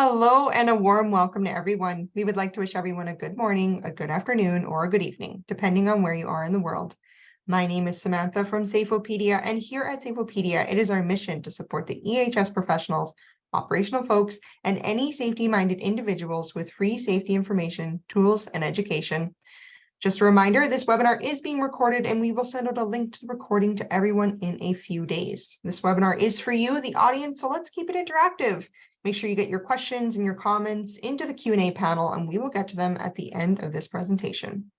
Hello and a warm welcome to everyone. We would like to wish everyone a good morning, a good afternoon, or a good evening, depending on where you are in the world. My name is Samantha from SAFEopedia, and here at SAFEopedia, it is our mission to support the EHS professionals, operational folks, and any safety-minded individuals with free safety information, tools, and education. Just a reminder, this webinar is being recorded and we will send out a link to the recording to everyone in a few days. This webinar is for you, the audience, so let's keep it interactive. Make sure you get your questions and your comments into the Q&A panel and we will get to them at the end of this presentation.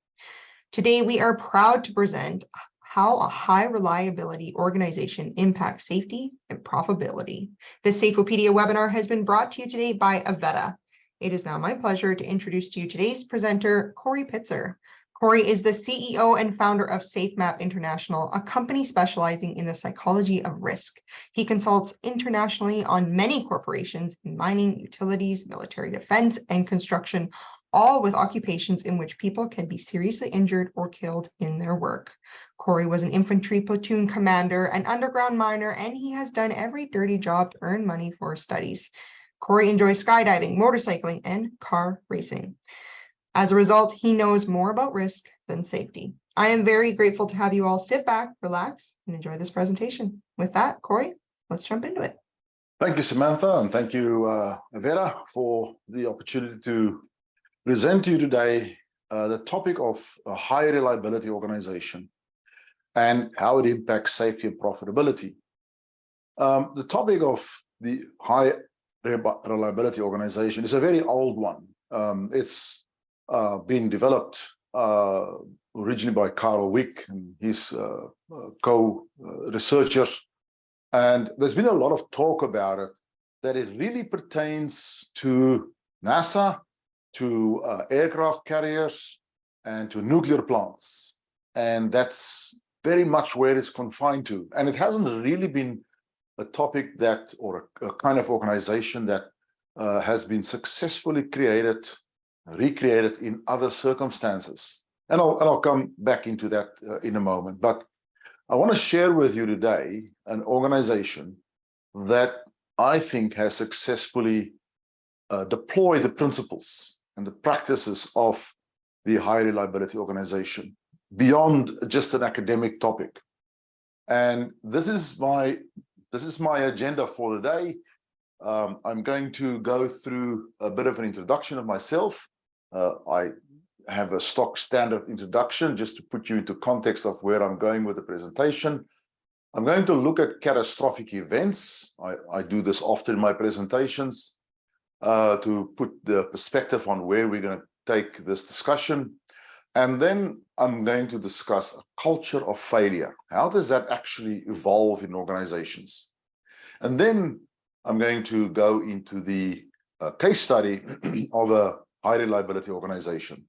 Today, we are proud to present how a high reliability organization impacts safety and profitability. This SAFEopedia webinar has been brought to you today by Avetta. It is now my pleasure to introduce to you today's presenter, Corrie Pitzer. Corrie is the CEO and founder of SAFEmap International, a company specializing in the psychology of risk. He consults internationally on many corporations in mining, utilities, military defense, and construction, all with occupations in which people can be seriously injured or killed in their work. Corrie was an infantry platoon commander, an underground miner, and he has done every dirty job to earn money for his studies. Corrie enjoys skydiving, motorcycling, and car racing. As a result, he knows more about risk than safety. I am very grateful to have you all sit back, relax, and enjoy this presentation. With that, Corrie, let's jump into it. Thank you, Samantha, and thank you, Avetta, for the opportunity to present to you today the topic of a high reliability organization and how it impacts safety and profitability. The topic of the high reliability organization is a very old one. It's been developed originally by Carl Wick and his co-researchers. And there's been a lot of talk about it, that it really pertains to NASA, to aircraft carriers, and to nuclear plants. And that's very much where it's confined to. And it hasn't really been a topic that, or a kind of organization that has been successfully recreated in other circumstances. And I'll come back into that in a moment. But I want to share with you today an organization that I think has successfully deployed the principles and the practices of the high reliability organization beyond just an academic topic. And this is my agenda for today. I'm going to go through a bit of an introduction of myself. I have a stock standard introduction just to put you into context of where I'm going with the presentation. I'm going to look at catastrophic events. I do this often in my presentations to put the perspective on where we're going to take this discussion. And then I'm going to discuss a culture of failure. How does that actually evolve in organizations? And then I'm going to go into the case study of a high reliability organization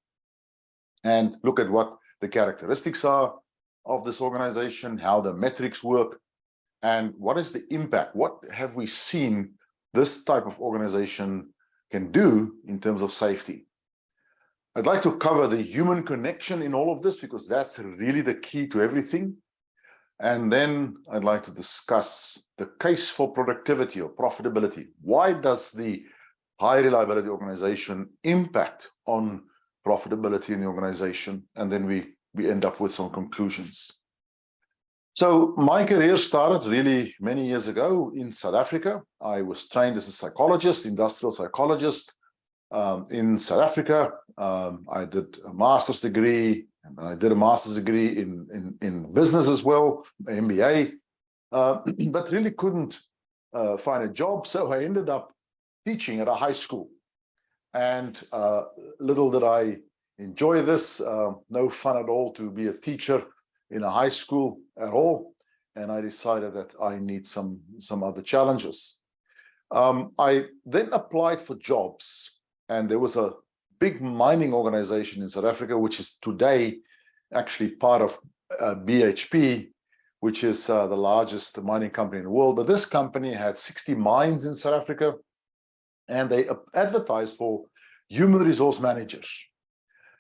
and look at what the characteristics are of this organization, how the metrics work, and what is the impact. What have we seen this type of organization can do in terms of safety? I'd like to cover the human connection in all of this because that's really the key to everything. And then I'd like to discuss the case for productivity or profitability. Why does the high reliability organization impact on profitability in the organization? And then we end up with some conclusions. So my career started really many years ago in South Africa. I was trained as a psychologist, industrial psychologist in South Africa. I did a master's degree, and I did a master's degree in business as well, MBA, but really couldn't find a job. So I ended up teaching at a high school. And little did I enjoy this, no fun at all to be a teacher in a high school at all. And I decided that I need some other challenges. I then applied for jobs, and there was a big mining organization in South Africa, which is today actually part of BHP, which is the largest mining company in the world. But this company had 60 mines in South Africa, and they advertised for human resource managers.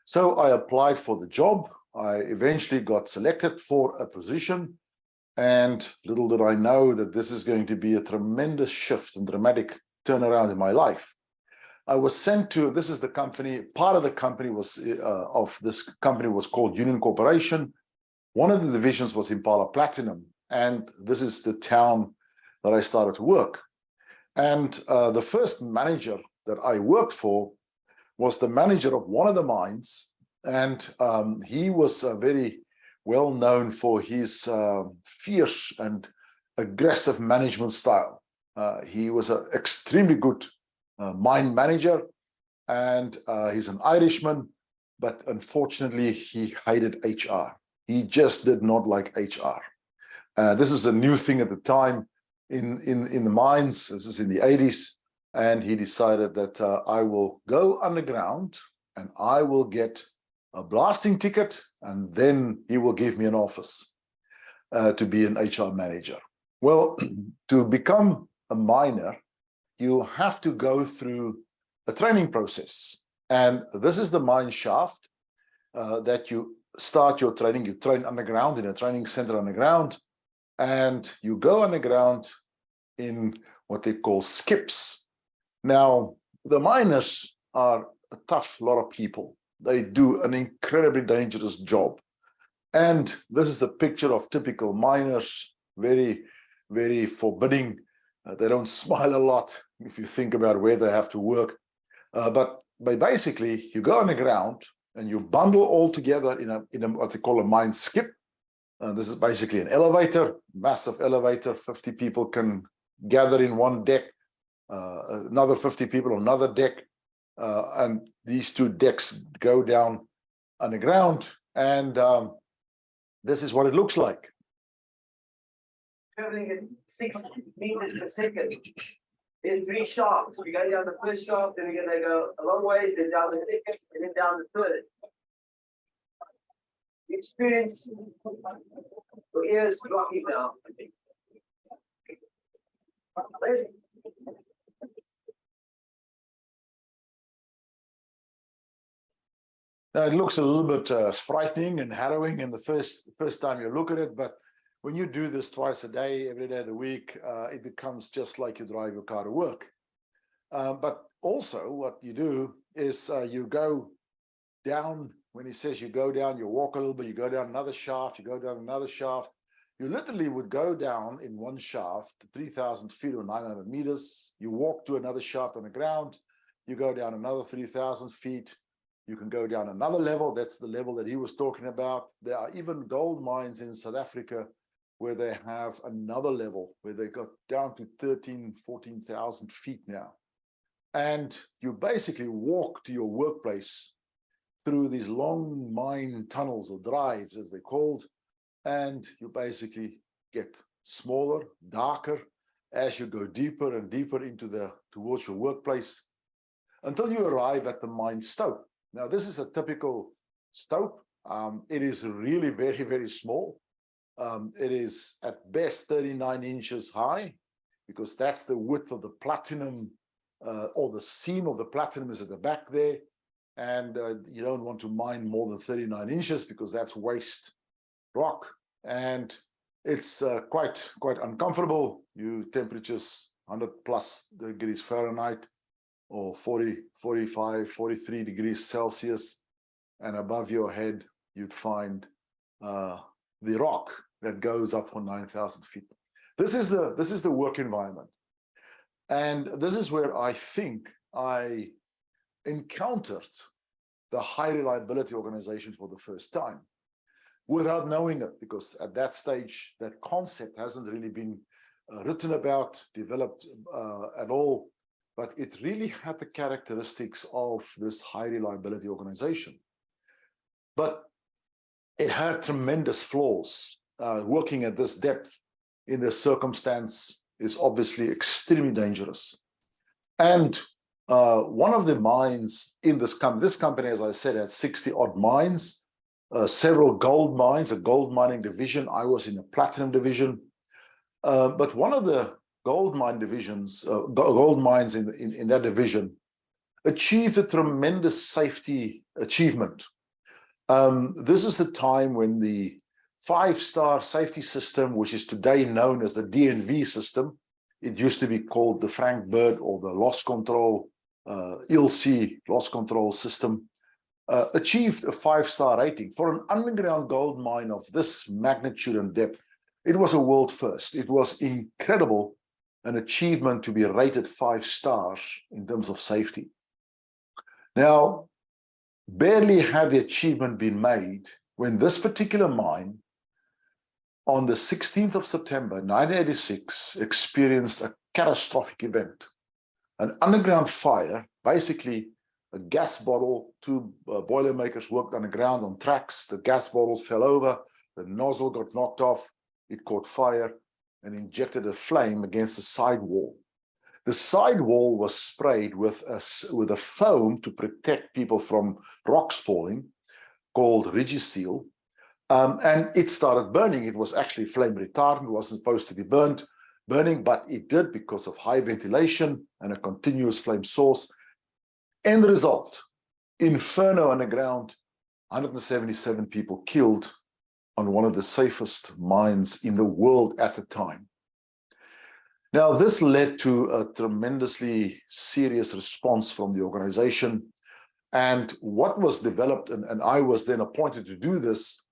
So I applied for the job. I eventually got selected for a position, and little did I know that this is going to be a tremendous shift and dramatic turnaround in my life. I was sent to, this is the company, part of the company was, of this company was called Union Corporation. One of the divisions was Impala Platinum, and this is the town that I started to work. And the first manager that I worked for was the manager of one of the mines, and he was very well known for his fierce and aggressive management style. He was an extremely good mine manager, and he's an Irishman, but unfortunately he hated HR. He just did not like HR. This is a new thing at the time in the mines. This is in the 80s. And he decided that I will go underground and I will get a blasting ticket, and then he will give me an office to be an HR manager. Well, to become a miner, you have to go through a training process. And this is the mine shaft that you start your training. You train underground in a training center underground, and you go underground in what they call skips. Now, the miners are a tough lot of people. They do an incredibly dangerous job. And this is a picture of typical miners, very, very forbidding. They don't smile a lot if you think about where they have to work. But basically, you go underground and you bundle all together in a what they call a mine skip. This is basically an elevator, massive elevator. 50 people can gather in one deck. Another 50 people on another deck, and these two decks go down underground, and this is what it looks like. Traveling at 6 meters per second in 3 shafts. We go down the first shaft, then we're going to go a long way, then down the second, and then down the third. The experience, your ears blocking now. Now, it looks a little bit frightening and harrowing in the first time you look at it, but when you do this twice a day, every day of the week, it becomes just like you drive your car to work. But also what you do is you go down. When he says you go down, you walk a little bit, you go down another shaft, you go down another shaft. You literally would go down in one shaft, 3,000 feet or 900 meters. You walk to another shaft on the ground. You go down another 3,000 feet. You can go down another level. That's the level that he was talking about. There are even gold mines in South Africa where they have another level where they got down to 13,000, 14,000 feet now. And you basically walk to your workplace through these long mine tunnels or drives, as they're called, and you basically get smaller, darker as you go deeper and deeper into towards your workplace until you arrive at the mine stope. Now, this is a typical stope. It is really very, very small. It is at best 39 inches high, because that's the width of the platinum, or the seam of the platinum is at the back there. And you don't want to mine more than 39 inches because that's waste rock. And it's quite uncomfortable. Temperatures 100+ degrees Fahrenheit, or 40, 45, 43 degrees Celsius, and above your head, you'd find the rock that goes up for 9,000 feet. This is the work environment. And this is where I think I encountered the high reliability organization for the first time, without knowing it, because at that stage, that concept hasn't really been written about, developed at all. But it really had the characteristics of this high reliability organization. But it had tremendous flaws. Working at this depth in this circumstance is obviously extremely dangerous. And one of the mines in this company, as I said, had 60-odd mines, several gold mines, a gold mining division. I was in the platinum division. But one of the gold mine divisions, gold mines in that division, achieved a tremendous safety achievement. This is the time when the 5-star safety system, which is today known as the DNV system, it used to be called the Frank Bird or the loss control ELC loss control system, achieved a 5-star rating for an underground gold mine of this magnitude and depth. It was a world first. It was incredible, an achievement to be rated 5 stars in terms of safety. Now, barely had the achievement been made when this particular mine, on the 16th of September 1986, experienced a catastrophic event. An underground fire, basically a gas bottle, 2 boilermakers worked underground on tracks, the gas bottles fell over, the nozzle got knocked off, it caught fire and injected a flame against the side wall. The side wall was sprayed with a foam to protect people from rocks falling, called Regiseal, and it started burning. It was actually flame retardant, it wasn't supposed to be burning, but it did because of high ventilation and a continuous flame source. End result, inferno underground, 177 people killed on one of the safest mines in the world at the time. Now, this led to a tremendously serious response from the organization. And what was developed, and I was then appointed to do this,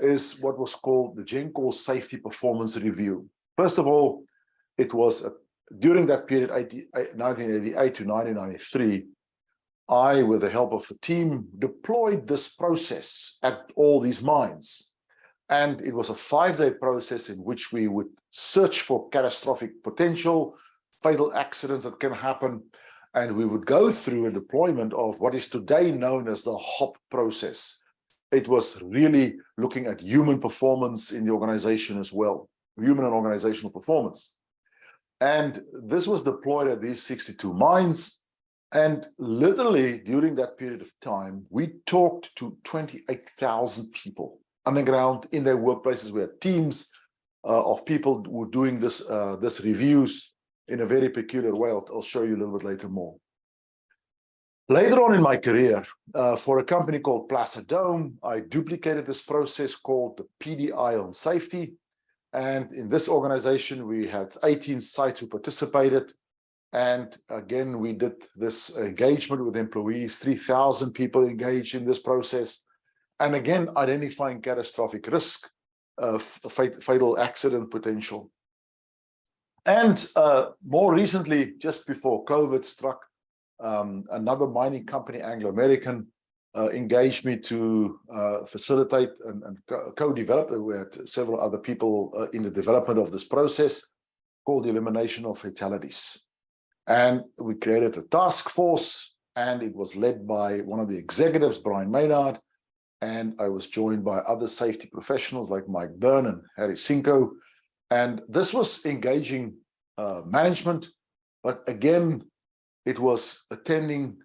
is what was called the GenCore Safety Performance Review. First of all, it was during that period, 1988 to 1993, I, with the help of a team, deployed this process at all these mines. And it was a 5-day process in which we would search for catastrophic potential, fatal accidents that can happen, and we would go through a deployment of what is today known as the HOP process. It was really looking at human performance in the organization as well, human and organizational performance. And this was deployed at these 62 mines. And literally during that period of time, we talked to 28,000 people underground in their workplaces. We had teams of people who were doing this reviews in a very peculiar way. I'll show you a little bit later more. Later on in my career, for a company called Placidome, I duplicated this process called the PDI on safety. And in this organization, we had 18 sites who participated. And again, we did this engagement with employees, 3,000 people engaged in this process. And again, identifying catastrophic risk, fatal accident potential. And more recently, just before COVID struck, another mining company, Anglo American, engaged me to facilitate and co-develop. We had several other people in the development of this process called the elimination of fatalities. And we created a task force, and it was led by one of the executives, Brian Maynard, and I was joined by other safety professionals like Mike Byrne and Harry Cinco. And this was engaging management, but again, it was attending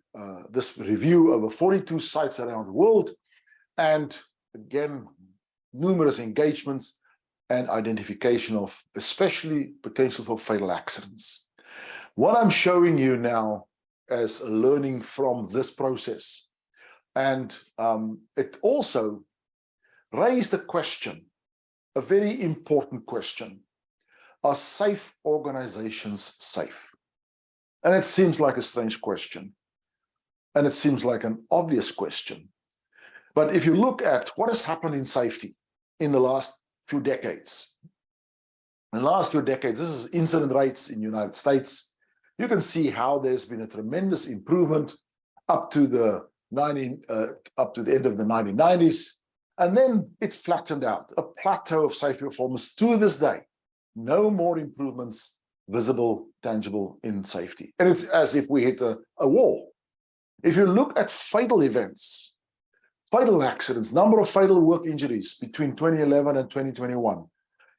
this review over 42 sites around the world, and again, numerous engagements and identification of especially potential for fatal accidents. What I'm showing you now as a learning from this process, and it also raised a question, a very important question. Are safe organizations safe? And it seems like a strange question. And it seems like an obvious question. But if you look at what has happened in safety in the last few decades, this is incident rates in the United States. You can see how there's been a tremendous improvement up to the end of the 1990s, and then it flattened out, a plateau of safety performance to this day. No more improvements visible, tangible in safety. And it's as if we hit a wall. If you look at fatal events, fatal accidents, number of fatal work injuries between 2011 and 2021,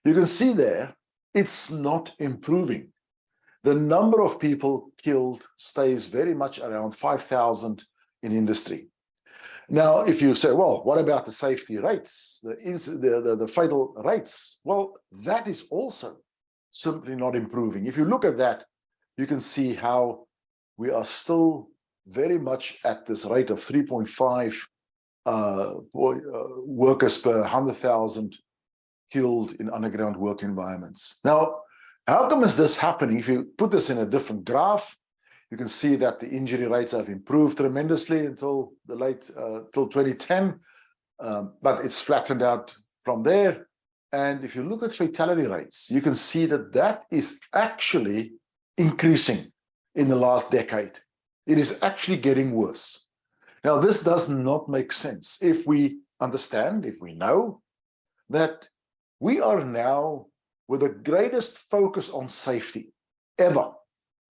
you can see there, it's not improving. The number of people killed stays very much around 5,000 in industry. Now, if you say, well, what about the safety rates, the fatal rates? Well, that is also simply not improving. If you look at that, you can see how we are still very much at this rate of 3.5 workers per 100,000 killed in underground work environments. Now, how come is this happening? If you put this in a different graph, You can see that the injury rates have improved tremendously until the late till 2010, but it's flattened out from there. And if you look at fatality rates, you can see that that is actually increasing in the last decade. It is actually getting worse. Now, this does not make sense if we understand, if we know that we are now with the greatest focus on safety ever.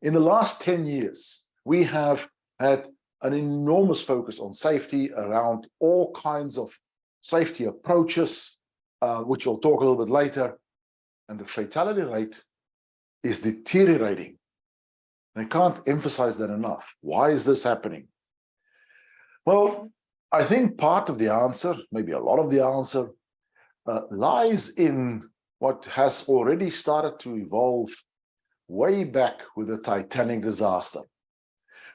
In the last 10 years, we have had an enormous focus on safety around all kinds of safety approaches, which we'll talk a little bit later. And the fatality rate is deteriorating. I can't emphasize that enough. Why is this happening? Well, I think part of the answer, maybe a lot of the answer, lies in what has already started to evolve way back with the Titanic disaster.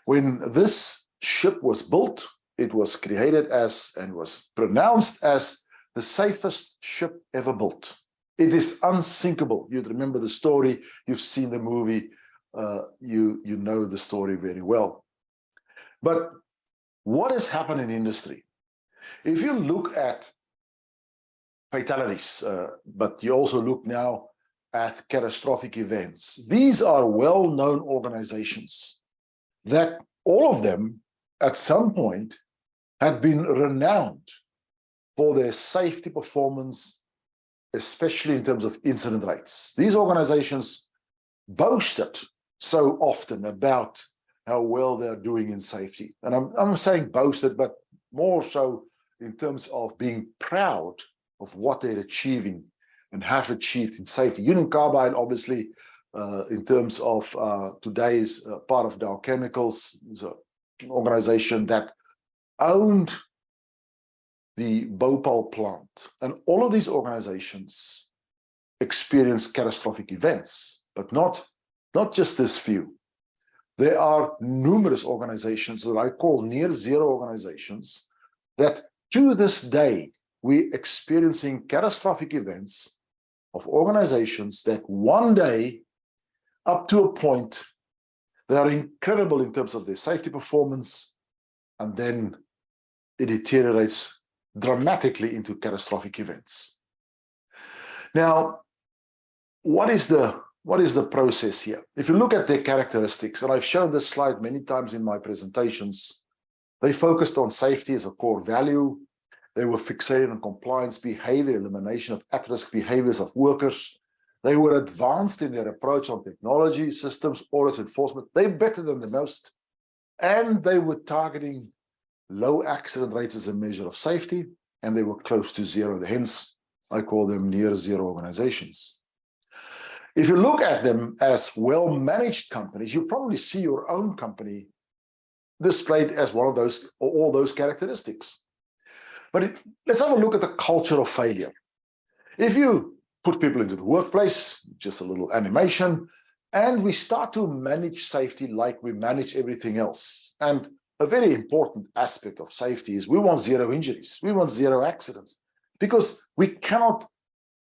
When this ship was built, it was created as and was pronounced as the safest ship ever built. It is unsinkable. You'd remember the story, you've seen the movie, you know the story very well. But what has happened in industry? If you look at fatalities, but you also look now at catastrophic events, these are well-known organizations that all of them at some point had been renowned for their safety performance, especially in terms of incident rates. These organizations boasted so often about how well they're doing in safety. And I'm saying boasted, but more so in terms of being proud of what they're achieving and have achieved in safety. Union Carbide, obviously, in terms of today's part of Dow Chemicals, is an organization that owned the Bhopal plant. And all of these organizations experienced catastrophic events, but not just this few. There are numerous organizations that I call near zero organizations that to this day, we're experiencing catastrophic events of organizations that one day, up to a point, they are incredible in terms of their safety performance, and then it deteriorates dramatically into catastrophic events. Now, what is the process here? If you look at their characteristics, and I've shown this slide many times in my presentations, they focused on safety as a core value. They were fixated on compliance behavior, elimination of at-risk behaviors of workers. They were advanced in their approach on technology, systems, audits, enforcement. They're better than the most. And they were targeting low accident rates as a measure of safety, and they were close to zero. Hence, I call them near zero organizations. If you look at them as well-managed companies, you probably see your own company displayed as one of those, or all those characteristics. But let's have a look at the culture of failure. If you put people into the workplace, just a little animation, and we start to manage safety like we manage everything else. And a very important aspect of safety is we want zero injuries, we want zero accidents, because we cannot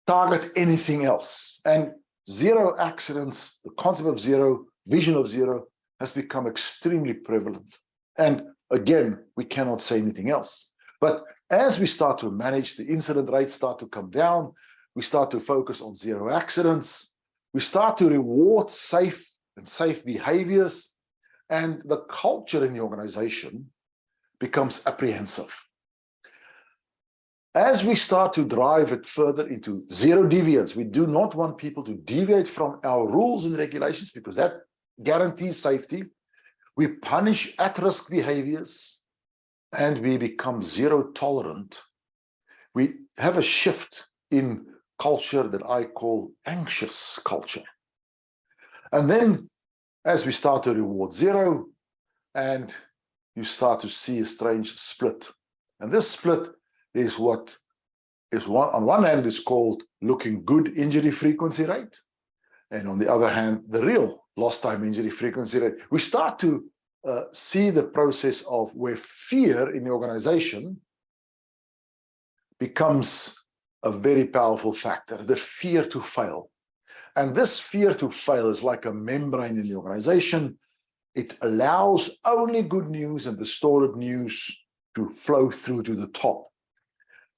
target anything else. And zero accidents, the concept of zero, vision of zero, has become extremely prevalent. And again, we cannot say anything else. But as we start to manage, the incident rates start to come down, we start to focus on zero accidents, we start to reward safe behaviors, and the culture in the organization becomes apprehensive. As we start to drive it further into zero deviance, we do not want people to deviate from our rules and regulations because that guarantees safety. We punish at-risk behaviors and we become zero tolerant. We have a shift in culture that I call anxious culture. And then as we start to reward zero, and you start to see a strange split. And this split is what is on one hand is called looking good injury frequency rate, and on the other hand, the real lost time injury frequency rate. We start to see the process of where fear in the organization becomes a very powerful factor, the fear to fail. And this fear to fail is like a membrane in the organization. It allows only good news and distorted news to flow through to the top.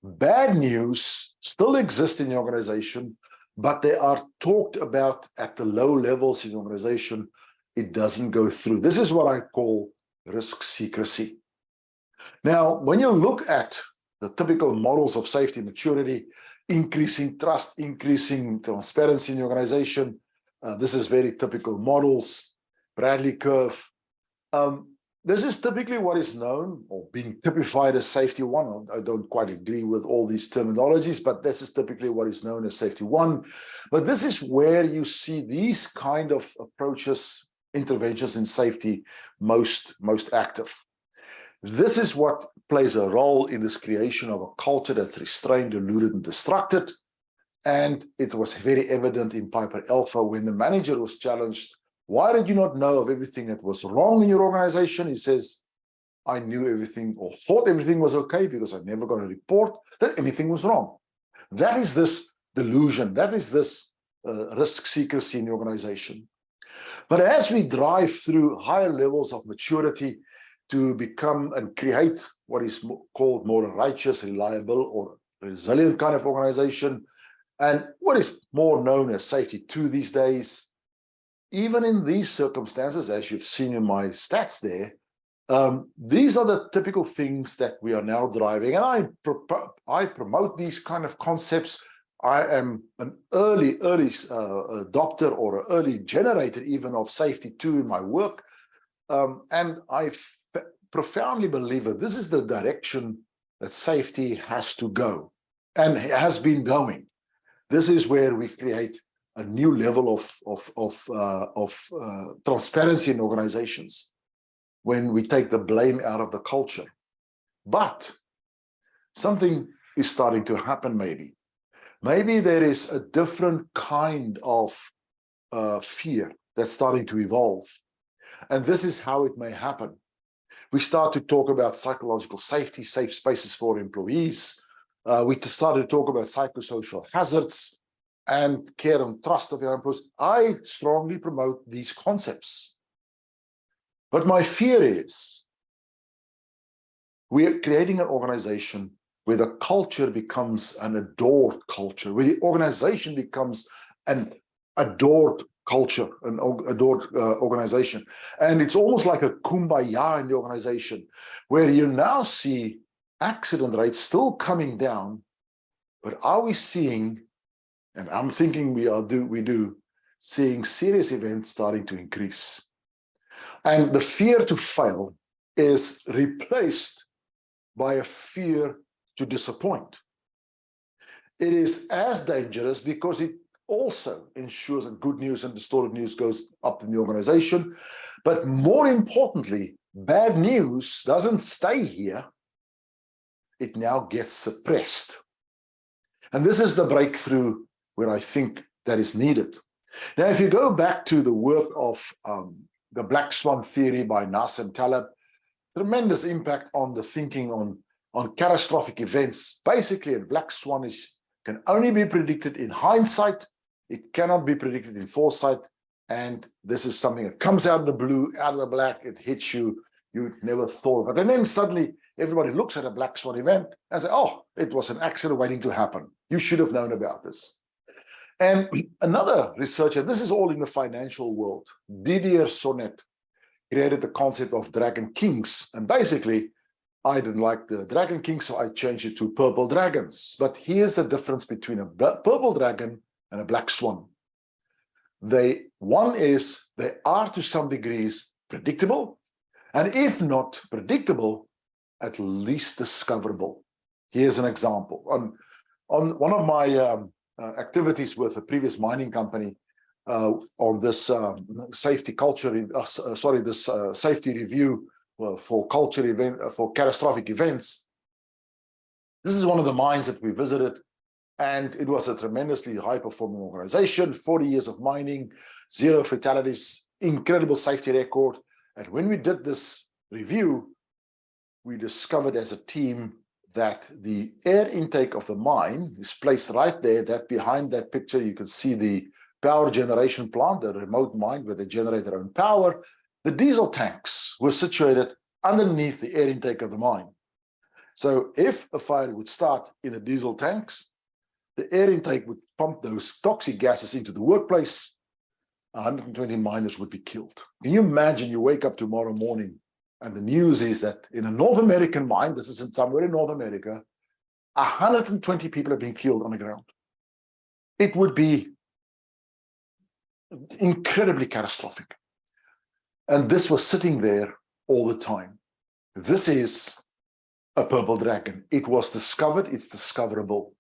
Bad news still exists in the organization, but they are talked about at the low levels in the organization. It doesn't go through. This is what I call risk secrecy. Now, when you look at the typical models of safety maturity, increasing trust, increasing transparency in the organization, this is very typical models, Bradley curve. This is typically what is known or being typified as safety one. I don't quite agree with all these terminologies, but this is typically what is known as safety one. But this is where you see these kind of approaches, interventions in safety most active. This is what plays a role in this creation of a culture that's restrained, deluded, and distracted. And it was very evident in Piper Alpha when the manager was challenged, why did you not know of everything that was wrong in your organization? He says, I knew everything or thought everything was okay because I never got a report that anything was wrong. That is this delusion. That is this risk secrecy in the organization. But as we drive through higher levels of maturity to become and create what is called more righteous, reliable, or resilient kind of organization, and what is more known as safety 2 these days, even in these circumstances, as you've seen in my stats there, these are the typical things that we are now driving. And I promote these kind of concepts. I am an early adopter or an early generator even of safety 2 in my work. And I profoundly believe that this is the direction that safety has to go and has been going. This is where we create a new level of transparency in organizations when we take the blame out of the culture. But something is starting to happen maybe. Maybe there is a different kind of fear that's starting to evolve. And this is how it may happen. We start to talk about psychological safety, safe spaces for employees. We started to talk about psychosocial hazards and care and trust of your employees. I strongly promote these concepts. But my fear is we are creating an organization where the culture becomes an adored culture, where the organization becomes an adored culture, an adored organization. And it's almost like a kumbaya in the organization, where you now see accident rates still coming down, but are we seeing, and I'm thinking we do, seeing serious events starting to increase. And the fear to fail is replaced by a fear to disappoint. It is as dangerous because it also ensures that good news and distorted news goes up in the organization. But more importantly, bad news doesn't stay here. It now gets suppressed. And this is the breakthrough where I think that is needed. Now, if you go back to the work of the Black Swan theory by Nassim Taleb, tremendous impact on the thinking on catastrophic events. Basically, a black swan can only be predicted in hindsight. It cannot be predicted in foresight. And this is something that comes out of the blue, out of the black, it hits you, you never thought of it. And then suddenly everybody looks at a black swan event and say, oh, it was an accident waiting to happen. You should have known about this. And another researcher, this is all in the financial world, Didier Sonnet, created the concept of dragon kings. And basically, I didn't like the dragon king, so I changed it to purple dragons. But here's the difference between a purple dragon and a black swan. One is they are to some degrees predictable, and if not predictable, at least discoverable. Here's an example. On one of my activities with a previous mining company on this safety culture, safety review for culture event, for catastrophic events. This is one of the mines that we visited, and it was a tremendously high-performing organization, 40 years of mining, 0 fatalities, incredible safety record. And when we did this review, we discovered as a team that the air intake of the mine is placed right there, that behind that picture, you can see the power generation plant, the remote mine where they generate their own power. The diesel tanks were situated underneath the air intake of the mine. So if a fire would start in the diesel tanks, the air intake would pump those toxic gases into the workplace. 120 miners would be killed. Can you imagine you wake up tomorrow morning and the news is that in a North American mine, this is in somewhere in North America, 120 people have been killed on the ground. It would be incredibly catastrophic. And this was sitting there all the time. This is a purple dragon. It was discovered, it's discoverable.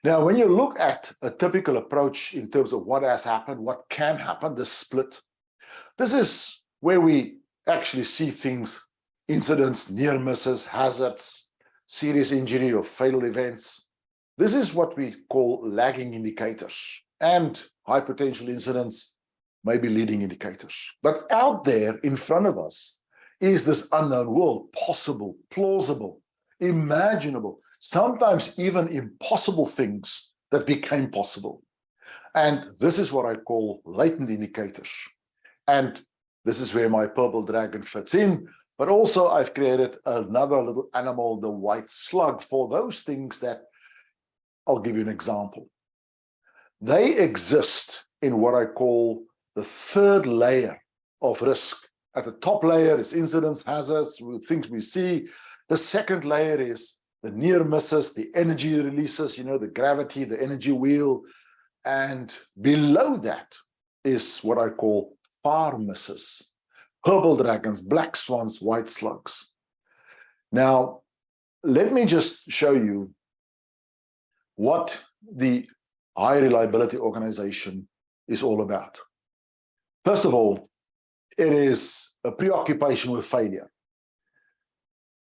Now, when you look at a typical approach in terms of what has happened, what can happen, the split, this is where we actually see things, incidents, near misses, hazards, serious injury or fatal events. This is what we call lagging indicators, and high potential incidents may be leading indicators. But out there in front of us is this unknown world, possible, plausible, imaginable, sometimes even impossible things that became possible. And this is what I call latent indicators. And this is where my purple dragon fits in. But also I've created another little animal, the white slug, for those things that, I'll give you an example. They exist in what I call the third layer of risk. At the top layer is incidents, hazards, things we see. The second layer is the near misses, the energy releases, you know, the gravity, the energy wheel. And below that is what I call far misses, purple dragons, black swans, white slugs. Now, let me just show you what the high reliability organization is all about. First of all, it is a preoccupation with failure.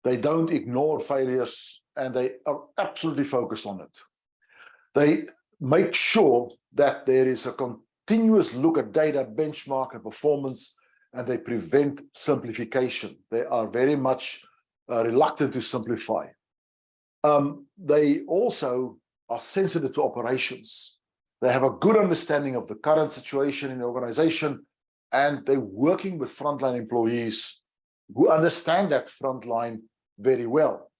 They don't ignore failures and they are absolutely focused on it. They make sure that there is a continuous look at data, benchmark and performance, and they prevent simplification. They are very much reluctant to simplify. They also are sensitive to operations. They have a good understanding of the current situation in the organization, and they're working with frontline employees who understand that frontline very well.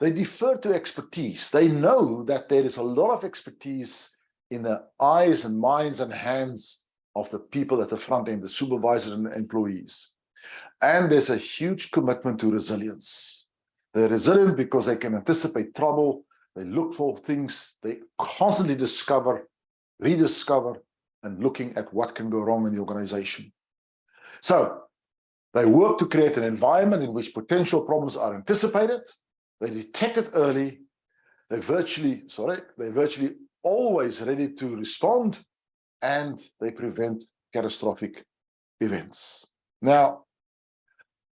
They defer to expertise. They know that there is a lot of expertise in the eyes and minds and hands of the people at the front end, the supervisors and employees. And there's a huge commitment to resilience. They're resilient because they can anticipate trouble. They look for things. They constantly discover, rediscover, and looking at what can go wrong in the organization. So they work to create an environment in which potential problems are anticipated. They detect it early. They're virtually always ready to respond, and they prevent catastrophic events. Now,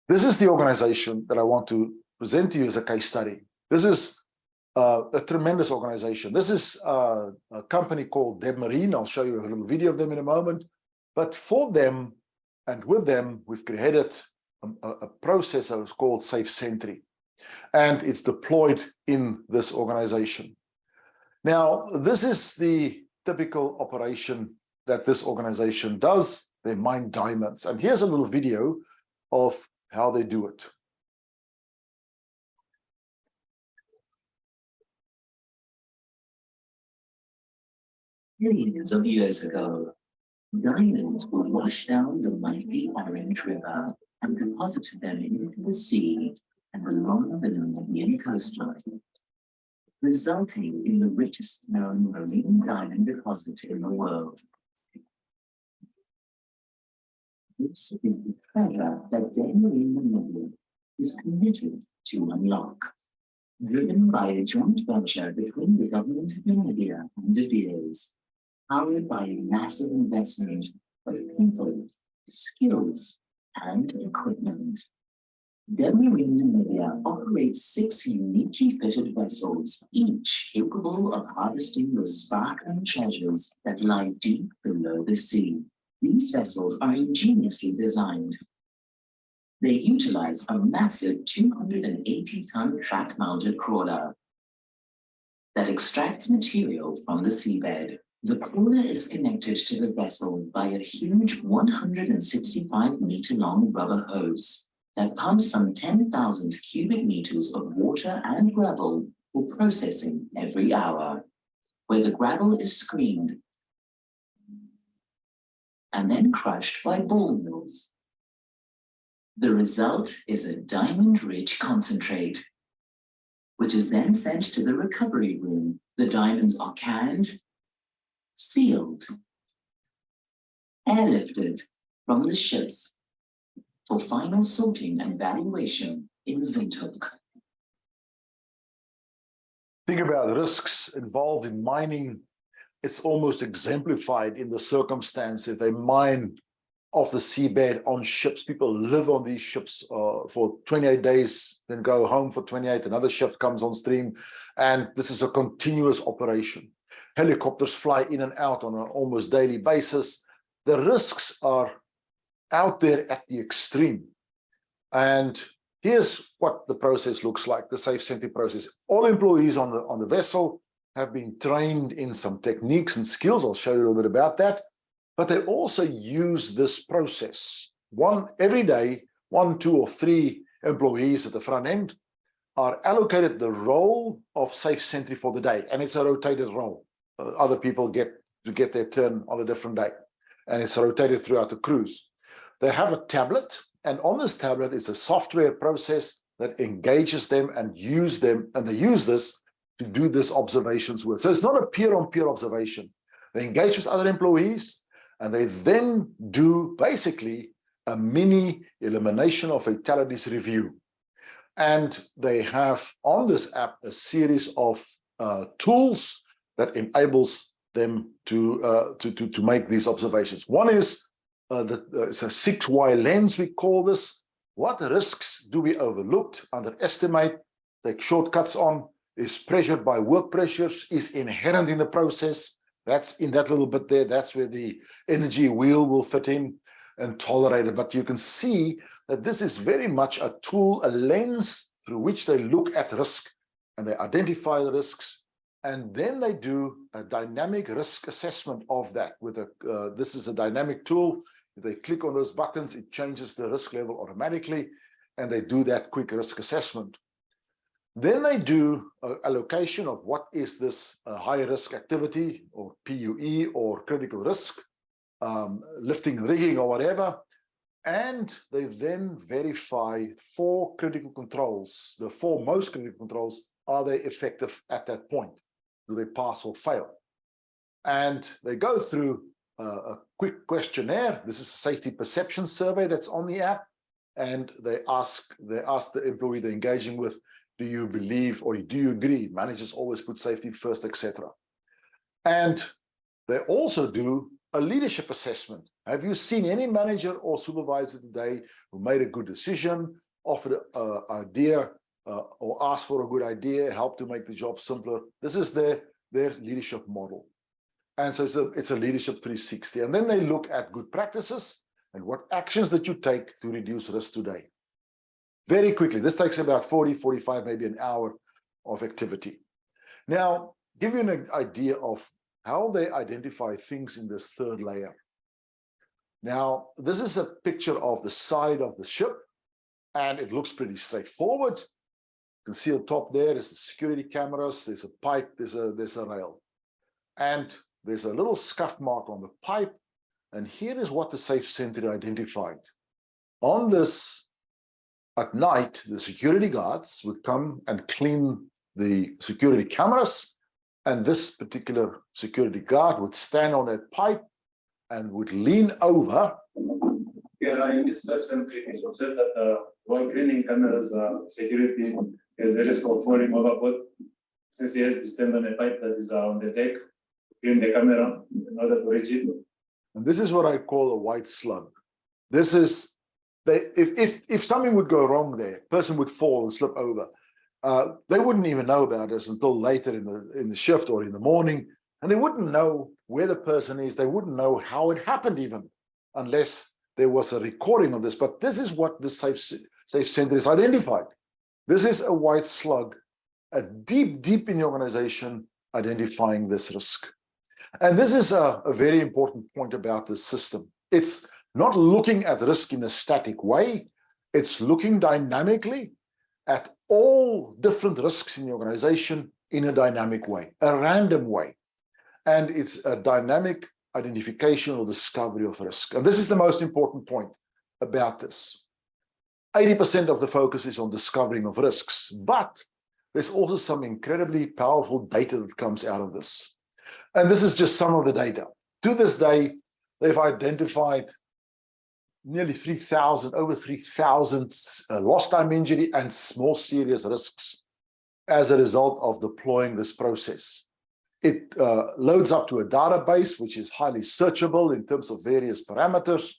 this is the organization that I want to present to you as a case study. This is a tremendous organization. This is a company called Deb Marine. I'll show you a little video of them in a moment. But for them and with them, we've created a process that is called SafeSentry, and it's deployed in this organization. Now, this is the typical operation that this organization does. They mine diamonds. And here's a little video of how they do it. Millions of years ago, diamonds were washed down the mighty Orange River and deposited them into the sea and along the Namibian coastline, resulting in the richest known marine diamond deposit in the world. This is the treasure that Marine Namibia is committed to unlock, driven by a joint venture between the government of Namibia and De Beers, powered by a massive investment of people, skills, and equipment. Marine Namibia operates 6 uniquely fitted vessels, each capable of harvesting the sparkling treasures that lie deep below the sea. These vessels are ingeniously designed. They utilize a massive 280-ton track-mounted crawler that extracts material from the seabed, The crawler is connected to the vessel by a huge 165-meter-long rubber hose that pumps some 10,000 cubic meters of water and gravel for processing every hour, where the gravel is screened and then crushed by ball mills. The result is a diamond-rich concentrate, which is then sent to the recovery room. The diamonds are canned, sealed, airlifted from the ships for final sorting and valuation in Windhoek. Think about risks involved in mining. It's almost exemplified in the circumstance that they mine off the seabed on ships. People live on these ships for 28 days, then go home for 28. Another ship comes on stream, and this is a continuous operation. Helicopters fly in and out on an almost daily basis. The risks are out there at the extreme. And here's what the process looks like, the SAFEmap process. All employees on the vessel have been trained in some techniques and skills. I'll show you a little bit about that. But they also use this process. Every day, 1, 2, or 3 employees at the front end are allocated the role of safe sentry for the day, and it's a rotated role. Other people get their turn on a different day, and it's rotated throughout the cruise. They have a tablet, and on this tablet is a software process that engages them and they use this to do this observations with. So it's not a peer-on-peer observation. They engage with other employees, and they then do basically a mini elimination of fatalities review. And they have on this app a series of tools that enables them to make these observations. One is it's a 6Y lens, we call this. What risks do we overlook, underestimate, take shortcuts on? Is pressured by work pressures, is inherent in the process. That's in that little bit there. That's where the energy wheel will fit in, and tolerated. But you can see that this is very much a tool, a lens through which they look at risk, and they identify the risks, and then they do a dynamic risk assessment of that. This is a dynamic tool. If they click on those buttons, it changes the risk level automatically, and they do that quick risk assessment. Then they do an allocation of what is this high risk activity, or PUE, or critical risk, lifting, rigging, or whatever. And they then verify 4 critical controls. The 4 most critical controls, are they effective at that point? Do they pass or fail? And they go through a quick questionnaire. This is a safety perception survey that's on the app. And they ask the employee they're engaging with, do you believe or do you agree? Managers always put safety first, etc. And they also do a leadership assessment. Have you seen any manager or supervisor today who made a good decision, offered an idea, or asked for a good idea, helped to make the job simpler? This is their leadership model. And so it's a leadership 360. And then they look at good practices and what actions that you take to reduce risk today. Very quickly, this takes about 40, 45, maybe an hour of activity. Now, give you an idea of how they identify things in this 3rd layer. Now, this is a picture of the side of the ship, and it looks pretty straightforward. You can see on top there is the security cameras, there's a pipe, there's a rail. And there's a little scuff mark on the pipe, and here is what the Safe Center identified. On this, at night, the security guards would come and clean the security cameras, and this particular security guard would stand on that pipe and would lean over. Yeah, in this substance, it's observed that while cleaning cameras, security has the risk of falling overboard, since he has to stand on a pipe that is on the deck, clean the camera in order to reach it. And this is what I call a white slug. This is, if something would go wrong there, person would fall and slip over. They wouldn't even know about this until later in the shift or in the morning, and they wouldn't know where the person is. They wouldn't know how it happened even, unless there was a recording of this. But this is what the Safe Center is identified. This is a white slug, a deep in the organization identifying this risk. And this is a very important point about this system. It's not looking at risk in a static way. It's looking dynamically at all different risks in the organization in a dynamic way, a random way. And it's a dynamic identification or discovery of risk. And this is the most important point about this. 80% of the focus is on discovering of risks, but there's also some incredibly powerful data that comes out of this. And this is just some of the data. To this day, they've identified nearly 3,000, over 3,000 lost time injury and small serious risks as a result of deploying this process. It loads up to a database, which is highly searchable in terms of various parameters.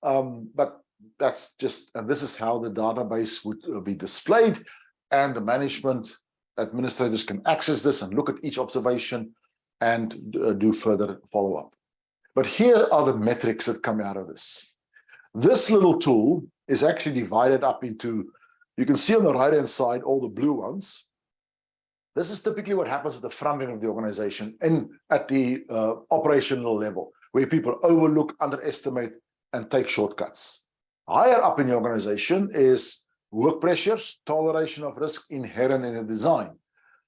But that's just, and this is how the database would be displayed, and the management administrators can access this and look at each observation and do further follow-up. But here are the metrics that come out of this. This little tool is actually divided up into, you can see on the right-hand side, all the blue ones. This is typically what happens at the front end of the organization and at the operational level, where people overlook, underestimate, and take shortcuts. Higher up in the organization is work pressures, toleration of risk inherent in the design.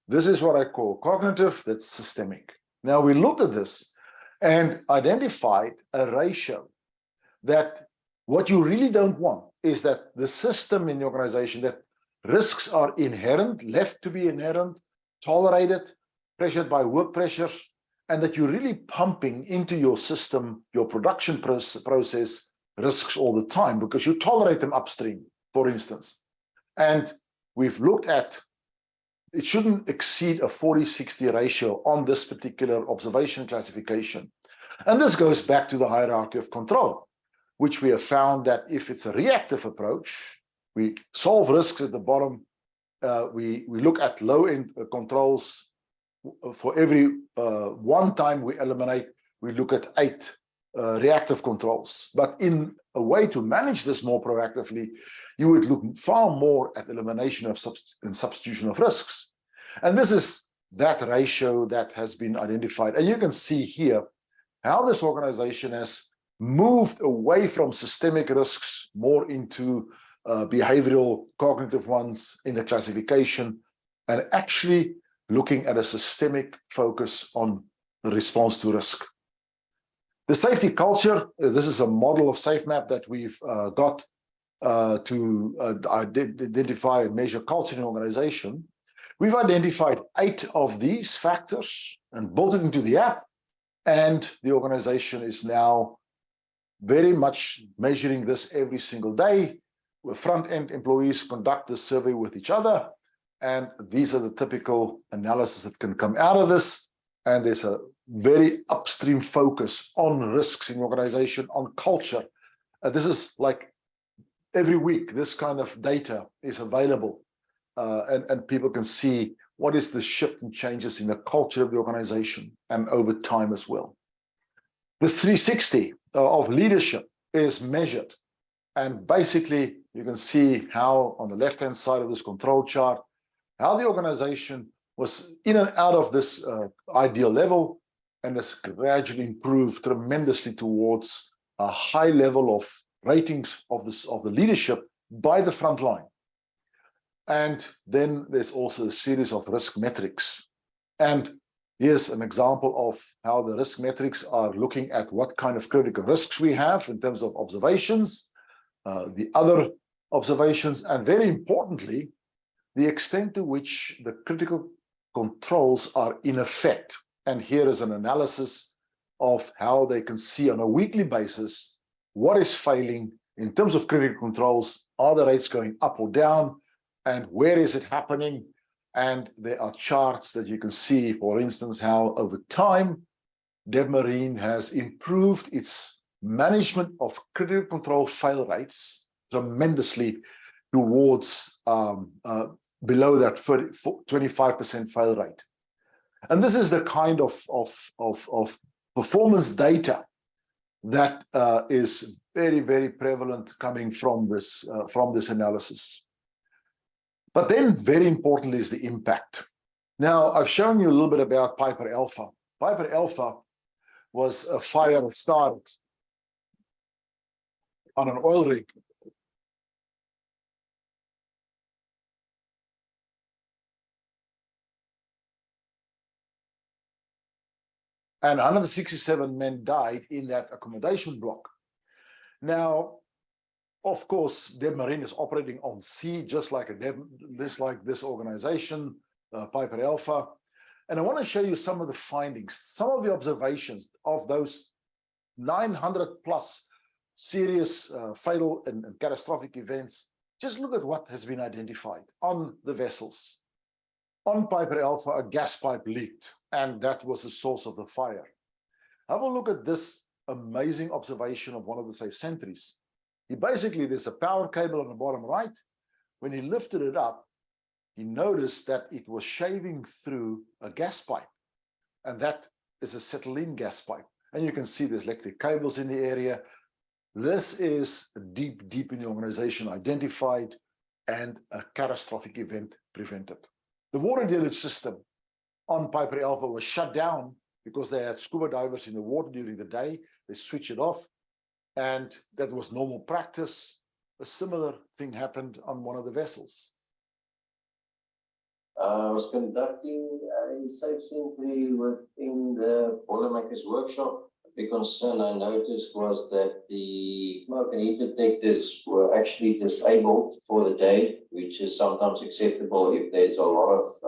This is what I call cognitive, that's systemic. Now, we looked at this and identified a ratio that what you really don't want is that the system in the organization, that risks are inherent, left to be inherent, tolerated, pressured by work pressures, and that you're really pumping into your system, your production process, risks all the time because you tolerate them upstream, for instance. And we've looked at, it shouldn't exceed a 40-60 ratio on this particular observation classification. And this goes back to the hierarchy of control, which we have found that if it's a reactive approach, we solve risks at the bottom, we look at low-end controls. For every one time we eliminate, we look at 8 reactive controls. But in a way to manage this more proactively, you would look far more at elimination of and substitution of risks. And this is that ratio that has been identified. And you can see here how this organization has moved away from systemic risks more into behavioral, cognitive ones in the classification, and actually looking at a systemic focus on the response to risk. The safety culture, this is a model of SAFEmap that we've got to identify and measure culture in an organization. We've identified 8 of these factors and built it into the app, and the organization is now very much measuring this every single day. Front-end employees conduct this survey with each other, and these are the typical analysis that can come out of this. And there's a very upstream focus on risks in the organization, on culture. This is like every week, this kind of data is available, and people can see what is the shift and changes in the culture of the organization and over time as well. The 360 of leadership is measured. And basically, you can see how on the left-hand side of this control chart, how the organization was in and out of this ideal level and has gradually improved tremendously towards a high level of ratings of the leadership by the front line. And then there's also a series of risk metrics. And here's an example of how the risk metrics are looking at what kind of critical risks we have in terms of observations, the other observations, and very importantly, the extent to which the critical controls are in effect. And here is an analysis of how they can see on a weekly basis what is failing in terms of critical controls. Are the rates going up or down, and where is it happening? And there are charts that you can see, for instance, how over time DebMarine has improved its management of critical control fail rates tremendously towards below that 25% fail rate. And this is the kind of performance data that is very, very prevalent coming from this analysis. But then very importantly is the impact. Now, I've shown you a little bit about Piper Alpha. Piper Alpha was a fire started on an oil rig. And 167 men died in that accommodation block. Now, of course, Deb Marine is operating on sea, just like this organization, Piper Alpha. And I want to show you some of the findings, some of the observations of those 900 plus serious, fatal and catastrophic events. Just look at what has been identified on the vessels. On Piper Alpha, a gas pipe leaked, and that was the source of the fire. Have a look at this amazing observation of one of the safe sentries. There's a power cable on the bottom right. When he lifted it up, he noticed that it was shaving through a gas pipe, and that is a acetylene gas pipe. And you can see there's electric cables in the area. This is deep in the organization identified and a catastrophic event prevented. The water deluge system on Piper Alpha was shut down because they had scuba divers in the water during the day. They switched it off, and that was normal practice. A similar thing happened on one of the vessels. I was conducting a safe sentry within the boilermakers workshop. A big concern I noticed was that the smoke and heat detectors were actually disabled for the day, which is sometimes acceptable if there's a lot of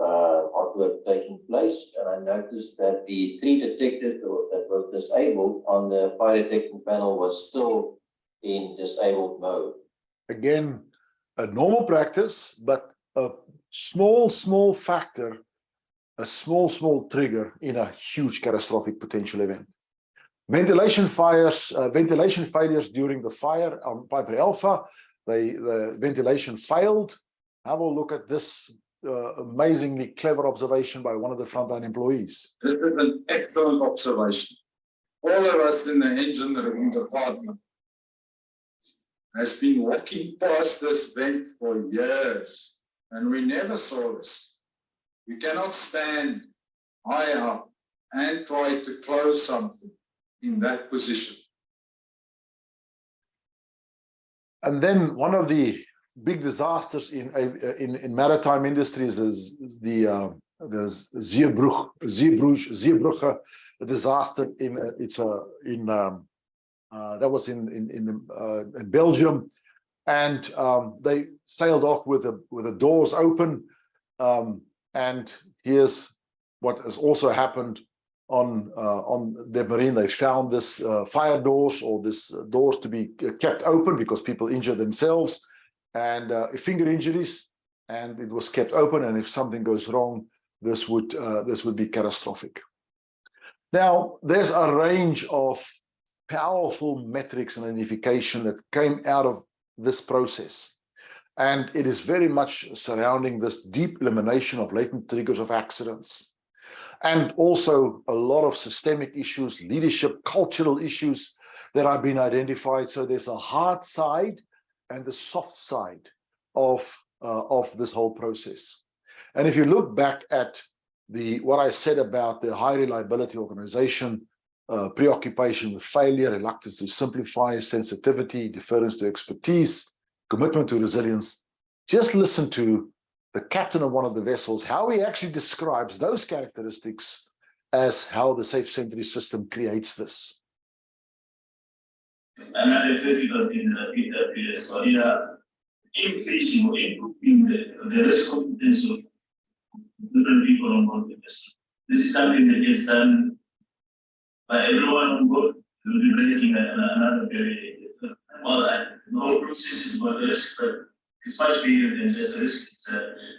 hot work taking place. And I noticed that the 3 detectors that were disabled on the fire detecting panel was still in disabled mode. Again, a normal practice, but a small factor, a small trigger in a huge catastrophic potential event. Ventilation failures during the fire on Piper Alpha. The ventilation failed. Have a look at this amazingly clever observation by one of the frontline employees. This is an excellent observation. All of us in the engineering department has been walking past this vent for years, and we never saw this. We cannot stand high up and try to close something in that position. And then one of the big disasters in maritime industries is the Zeebrugge disaster that was in Belgium, and they sailed off with the doors open. And here's what has also happened on the Marine. They found this fire doors, or this doors to be kept open because people injured themselves, and finger injuries, and it was kept open. And if something goes wrong, this would be catastrophic. Now, there's a range of powerful metrics and identification that came out of this process. And it is very much surrounding this deep elimination of latent triggers of accidents. And also a lot of systemic issues, leadership, cultural issues that have been identified. So there's a hard side and the soft side of this whole process. And if you look back at what I said about the high reliability organization, preoccupation with failure, reluctance to simplify, sensitivity, deference to expertise, commitment to resilience, just listen to the captain of one of the vessels, how he actually describes those characteristics as how the safe sentry system creates this. Another critical thing that appears, so we are increasing or improving the risk competence of different people on board the vessel. This is something that is done by everyone on board. We'll be breaking another very well. The whole process is about risk, but it's much bigger than just risk. It's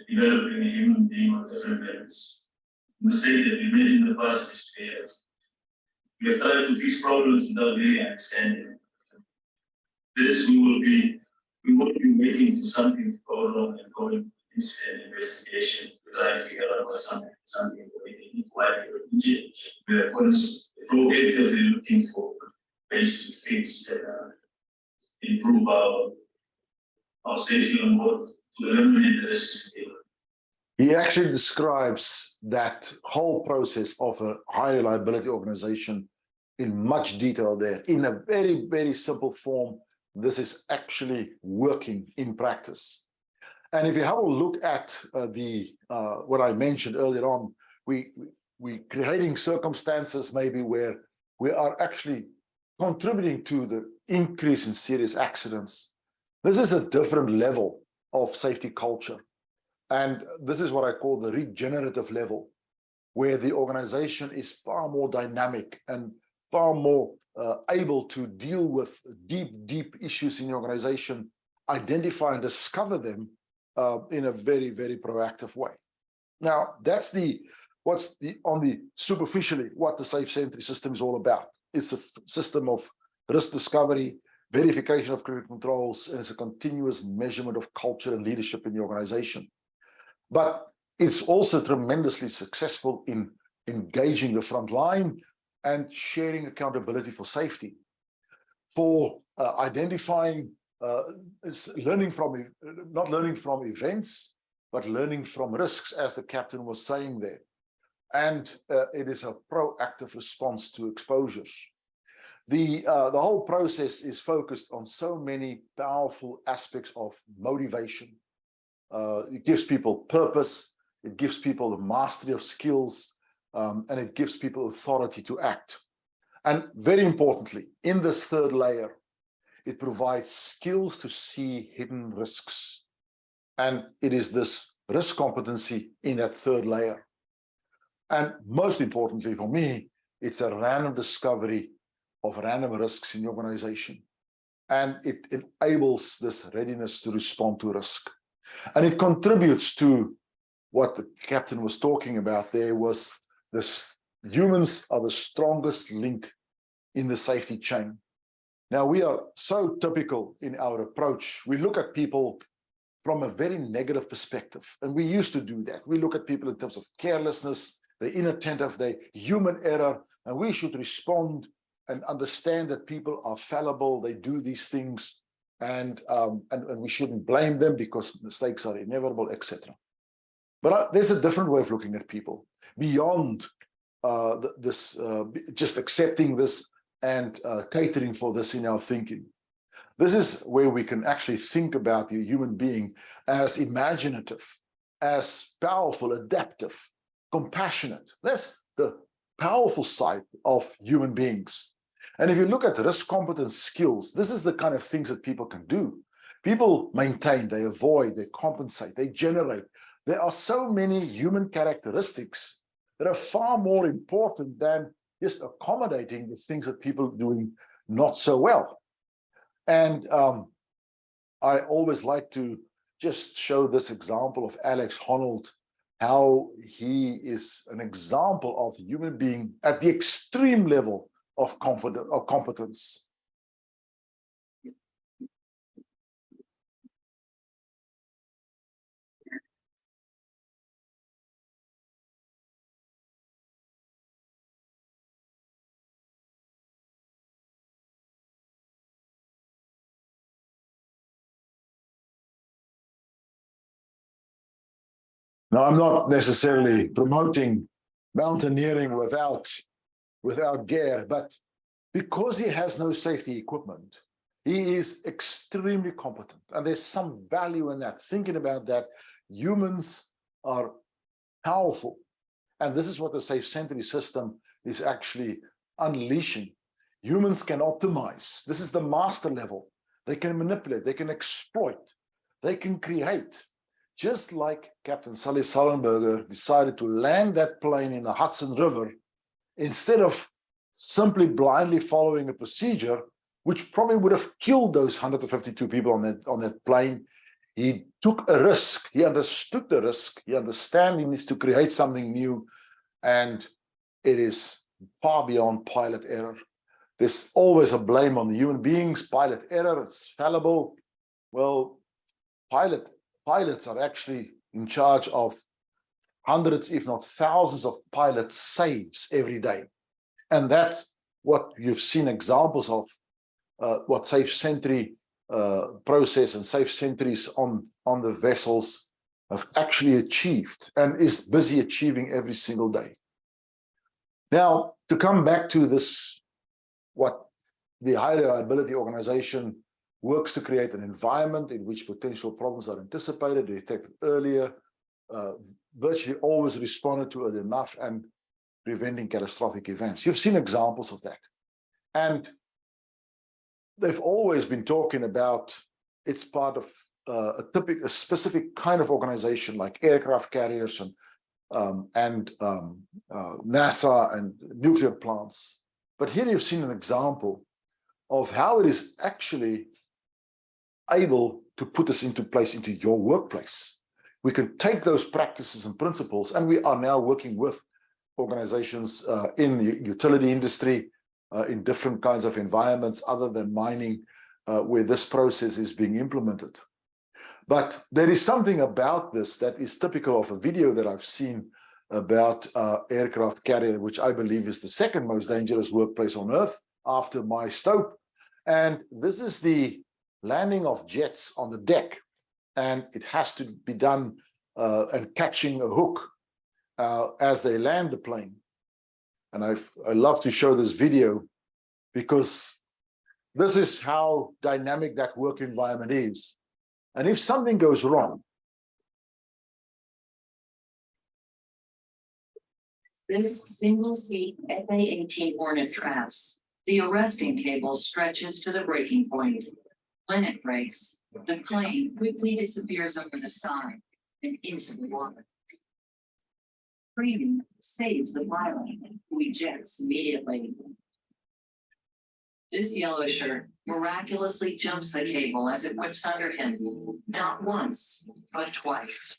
developing a human being on different levels. The mistake that we made in the past is we have tried to fix problems without really understanding. This we won't be waiting for something to go wrong and go into incident investigation to try and figure out what something that we need to we are proactively looking for ways to fix and improve our safety on board to eliminate the risks. He actually describes that whole process of a high reliability organization in much detail there. In a very, very simple form, this is actually working in practice. And if you have a look at what I mentioned earlier on, we creating circumstances maybe where we are actually contributing to the increase in serious accidents. This is a different level of safety culture. And this is what I call the regenerative level, where the organization is far more dynamic and far more able to deal with deep issues in the organization, identify and discover them in a very, very proactive way. Now, that's superficially what the SAFEmap system is all about. It's a system of risk discovery, verification of critical controls, and it's a continuous measurement of culture and leadership in the organization. But it's also tremendously successful in engaging the front line and sharing accountability for safety, for identifying, not learning from events, but learning from risks, as the captain was saying there. And it is a proactive response to exposures. The whole process is focused on so many powerful aspects of motivation. It gives people purpose, it gives people the mastery of skills, and it gives people authority to act. And very importantly, in this third layer, it provides skills to see hidden risks. And it is this risk competency in that third layer. And most importantly for me, it's a random discovery of random risks in the organization. And it enables this readiness to respond to risk. And it contributes to what the captain was talking about there, was this: humans are the strongest link in the safety chain. Now, we are so typical in our approach. We look at people from a very negative perspective, and we used to do that. We look at people in terms of carelessness, they're inattentive, they're human error, and we should respond and understand that people are fallible, they do these things, and we shouldn't blame them because mistakes are inevitable, etc. But there's a different way of looking at people beyond just accepting this and catering for this in our thinking. This is where we can actually think about the human being as imaginative, as powerful, adaptive, compassionate. That's the powerful side of human beings. And if you look at risk competence skills, this is the kind of things that people can do. People maintain, they avoid, they compensate, they generate. There are so many human characteristics that are far more important than just accommodating the things that people are doing not so well. And I always like to just show this example of Alex Honnold, how he is an example of human being at the extreme level of competence. Now, I'm not necessarily promoting mountaineering without gear, but because he has no safety equipment, he is extremely competent. And there's some value in that, thinking about that. Humans are powerful. And this is what the SAFEmap system is actually unleashing. Humans can optimize. This is the master level. They can manipulate, they can exploit, they can create. Just like Captain Sully Sullenberger decided to land that plane in the Hudson River, instead of simply blindly following a procedure, which probably would have killed those 152 people on that plane, he took a risk. He understood the risk. He understands he needs to create something new, and it is far beyond pilot error. There's always a blame on the human beings. Pilot error, it's fallible. Well, pilots are actually in charge of hundreds, if not thousands of pilot saves every day. And that's what you've seen examples of, what SAFEmap process and SAFEmap on the vessels have actually achieved and is busy achieving every single day. Now, to come back to this what the high reliability organization works to create an environment in which potential problems are anticipated, detected earlier, virtually always responded to early enough, and preventing catastrophic events. You've seen examples of that. And they've always been talking about it's part of a specific kind of organization like aircraft carriers and NASA and nuclear plants. But here you've seen an example of how it is actually able to put this into place into your workplace. We can take those practices and principles, and we are now working with organizations in the utility industry, in different kinds of environments other than mining, where this process is being implemented. But there is something about this that is typical of a video that I've seen about aircraft carrier, which I believe is the second most dangerous workplace on earth after my stope. And this is the landing of jets on the deck, and it has to be done and catching a hook as they land the plane. And I love to show this video because this is how dynamic that work environment is. And if something goes wrong, this single-seat FA-18 Hornet traps. The arresting cable stretches to the breaking point. When it breaks, the plane quickly disappears over the side and into the water. Freeing saves the pilot, who ejects immediately. This yellow shirt miraculously jumps the cable as it whips under him, not once, but twice.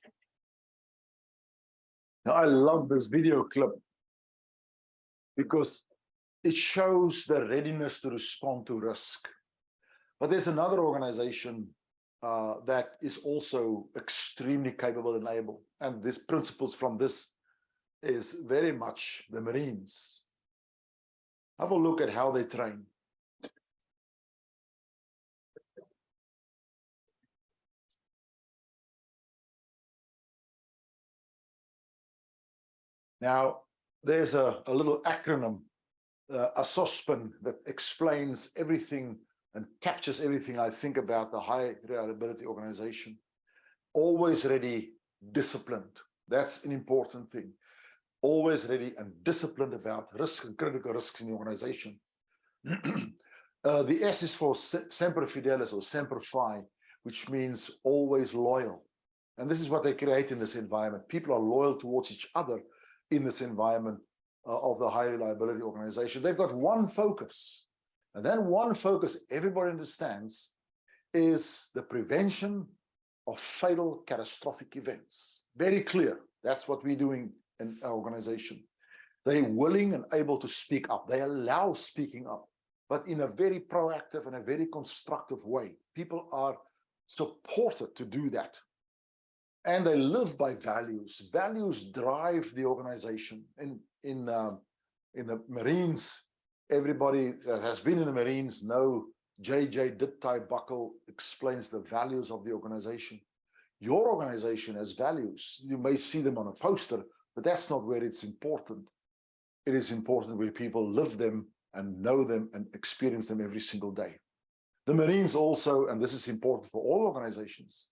now I love this video clip because it shows the readiness to respond to risk. But there's another organization that is also extremely capable and able. And these principles from this is very much the Marines. Have a look at how they train. Now, there's a little acronym, a SOSPN, that explains everything and captures everything I think about the high reliability organization. Always ready, disciplined. That's an important thing. Always ready and disciplined about risk and critical risks in the organization. The S is for Semper Fidelis or Semper Fi, which means always loyal. And this is what they create in this environment. People are loyal towards each other in this environment of the high reliability organization. They've got one focus. And then one focus everybody understands is the prevention of fatal catastrophic events. Very clear. That's what we're doing in our organization. They're willing and able to speak up. They allow speaking up, but in a very proactive and a very constructive way. People are supported to do that. And they live by values. Values drive the organization. In the Marines, everybody that has been in the Marines know JJ Dit Buckle explains the values of the organization. Your organization has values. You may see them on a poster, but that's not where it's important. It is important where people live them and know them and experience them every single day. The Marines also, and this is important for all organizations,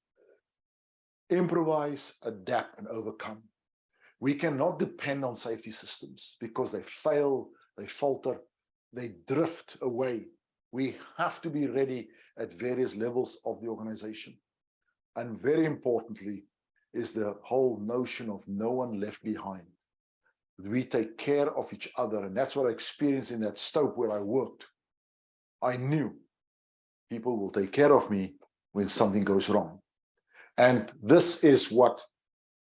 improvise, adapt, and overcome. We cannot depend on safety systems because they fail, they falter, they drift away. We have to be ready at various levels of the organization. And very importantly is the whole notion of no one left behind. We take care of each other, and that's what I experienced in that stope where I worked. I knew people will take care of me when something goes wrong. And this is what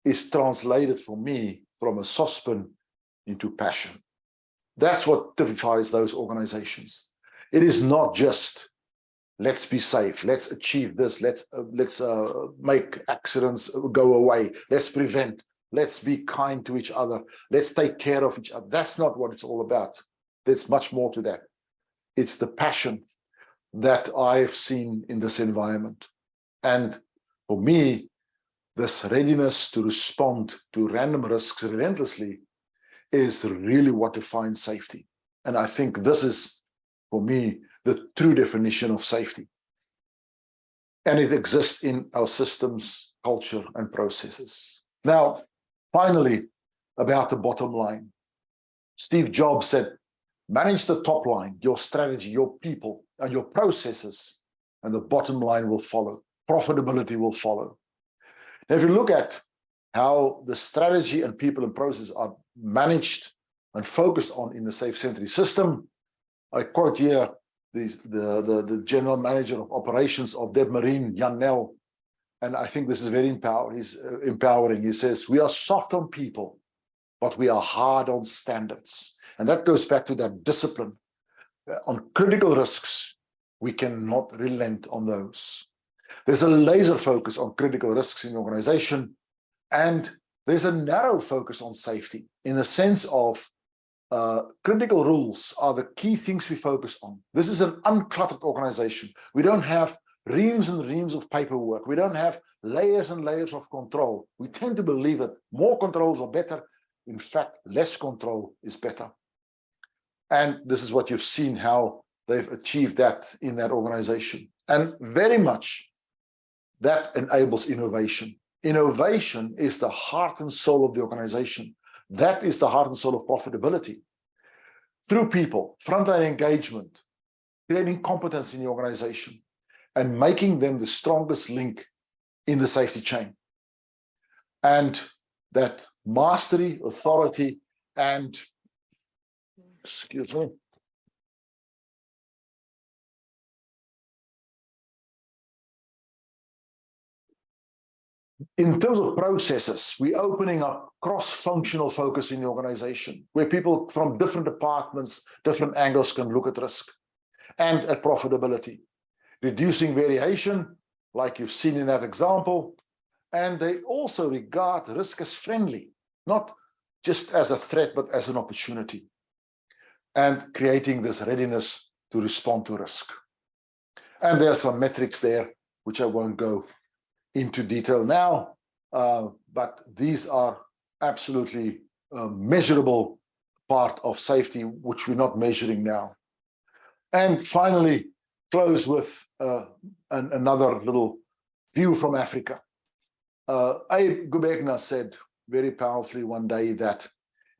is translated for me from a SOSPN into passion. That's what typifies those organizations. It is not just, let's be safe, let's achieve this, let's make accidents go away, let's prevent, let's be kind to each other, let's take care of each other. That's not what it's all about. There's much more to that. It's the passion that I've seen in this environment. And for me, this readiness to respond to random risks relentlessly is really what defines safety. And I think this is for me, the true definition of safety. And it exists in our systems, culture, and processes. Now, finally, about the bottom line. Steve Jobs said, manage the top line, your strategy, your people, and your processes, and the bottom line will follow. Profitability will follow. Now, if you look at how the strategy and people and process are managed and focused on in the SafeSentry system, I quote here the general manager of operations of Deb Marine, Jan Nel, and I think this is very empowering. He says, we are soft on people, but we are hard on standards. And that goes back to that discipline. On critical risks, we cannot relent on those. There's a laser focus on critical risks in the organization, and there's a narrow focus on safety in the sense of critical rules are the key things we focus on. This is an uncluttered organization. We don't have reams and reams of paperwork. We don't have layers and layers of control. We tend to believe that more controls are better. In fact, less control is better. And this is what you've seen, how they've achieved that in that organization. And very much that enables innovation. Innovation is the heart and soul of the organization. That is the heart and soul of profitability. Through people, frontline engagement, creating competence in the organization, and making them the strongest link in the safety chain. And that mastery, authority, and, excuse me, in terms of processes, we're opening up cross-functional focus in the organization, where people from different departments, different angles can look at risk and at profitability, reducing variation, like you've seen in that example. And they also regard risk as friendly, not just as a threat, but as an opportunity, and creating this readiness to respond to risk. And there are some metrics there, which I won't go into detail now, but these are absolutely measurable part of safety, which we're not measuring now. And finally, close with another little view from Africa. Abe Gubegna said very powerfully one day that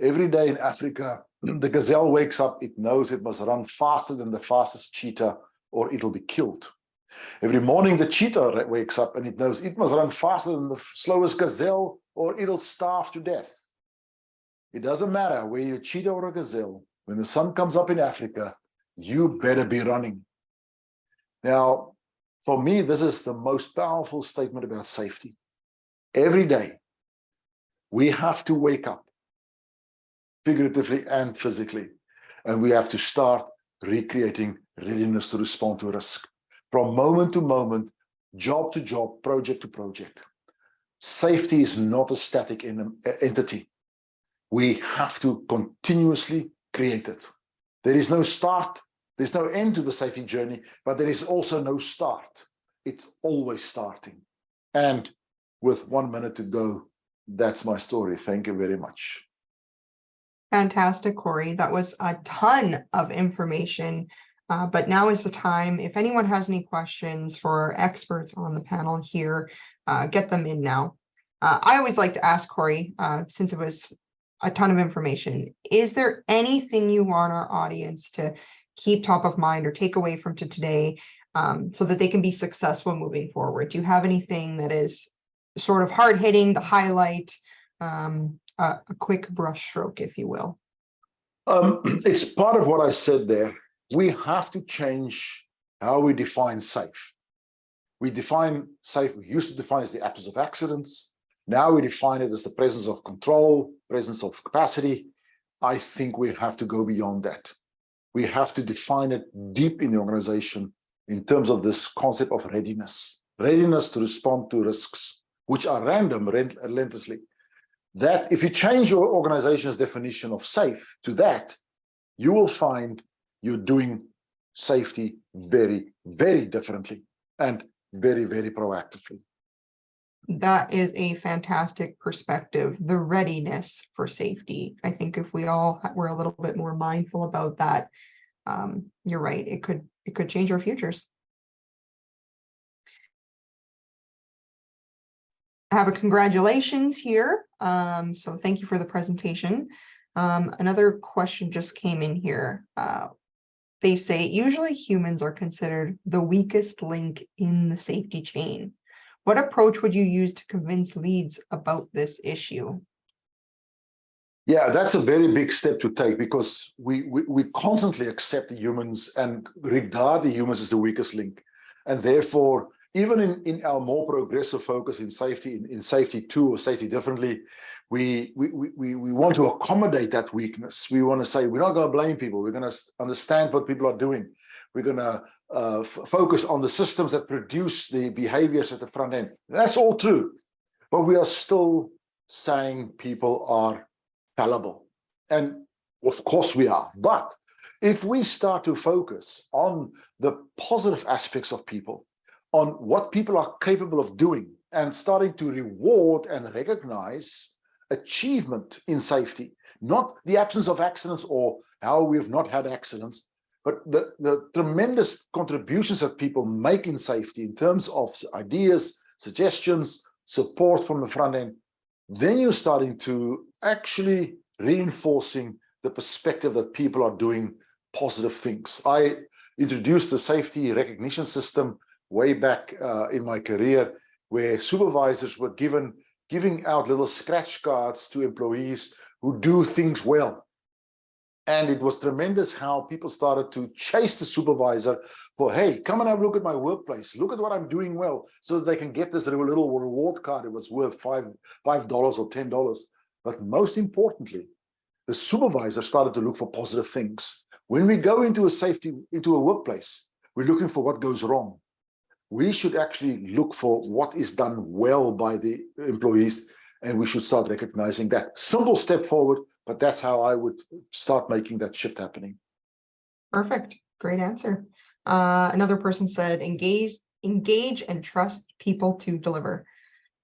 every day in Africa, the gazelle wakes up, it knows it must run faster than the fastest cheetah or it'll be killed. Every morning the cheetah wakes up and it knows it must run faster than the slowest gazelle or it'll starve to death. It doesn't matter whether you're a cheetah or a gazelle, when the sun comes up in Africa, you better be running. Now, for me, this is the most powerful statement about safety. Every day, we have to wake up, figuratively and physically, and we have to start recreating readiness to respond to risk. From moment to moment, job to job, project to project. Safety is not a static entity. We have to continuously create it. There is no start, there's no end to the safety journey, but there is also no start. It's always starting. And with 1 minute to go, that's my story. Thank you very much. Fantastic, Corrie. That was a ton of information. But now is the time. If anyone has any questions for our experts on the panel here, get them in now. I always like to ask Corrie, since it was a ton of information, is there anything you want our audience to keep top of mind or take away from today so that they can be successful moving forward? Do you have anything that is sort of hard hitting, the highlight, a quick brush stroke, if you will? It's part of what I said there. We have to change how we define safe. We define safe, we used to define as the absence of accidents. Now we define it as the presence of control, presence of capacity. I think we have to go beyond that. We have to define it deep in the organization in terms of this concept of readiness. Readiness to respond to risks, which are random relentlessly. That if you change your organization's definition of safe to that, you will find you're doing safety very, very differently and very, very proactively. That is a fantastic perspective, the readiness for safety. I think if we all were a little bit more mindful about that, you're right, it could change our futures. I have a congratulations here. So thank you for the presentation. Another question just came in here. They say usually humans are considered the weakest link in the safety chain. What approach would you use to convince leads about this issue? Yeah, that's a very big step to take, because we constantly accept the humans and regard the humans as the weakest link. And therefore, even in our more progressive focus in safety 2 or safety differently, we want to accommodate that weakness. We want to say, we're not going to blame people. We're going to understand what people are doing. We're going to focus on the systems that produce the behaviors at the front end. That's all true. But we are still saying people are fallible. And of course we are. But if we start to focus on the positive aspects of people, on what people are capable of doing, and starting to reward and recognize achievement in safety, not the absence of accidents or how we have not had accidents, but the tremendous contributions that people make in safety in terms of ideas, suggestions, support from the front end, then you're starting to actually reinforcing the perspective that people are doing positive things. I introduced the safety recognition system way back in my career, where supervisors were giving out little scratch cards to employees who do things well. And it was tremendous how people started to chase the supervisor for, hey, come and have a look at my workplace. Look at what I'm doing well, so that they can get this little reward card. It was worth $5 or $10. But most importantly, the supervisor started to look for positive things. When we go into a workplace, we're looking for what goes wrong. We should actually look for what is done well by the employees, and we should start recognizing that. Simple step forward, but that's how I would start making that shift happening. Perfect. Great answer. Another person said, engage and trust people to deliver.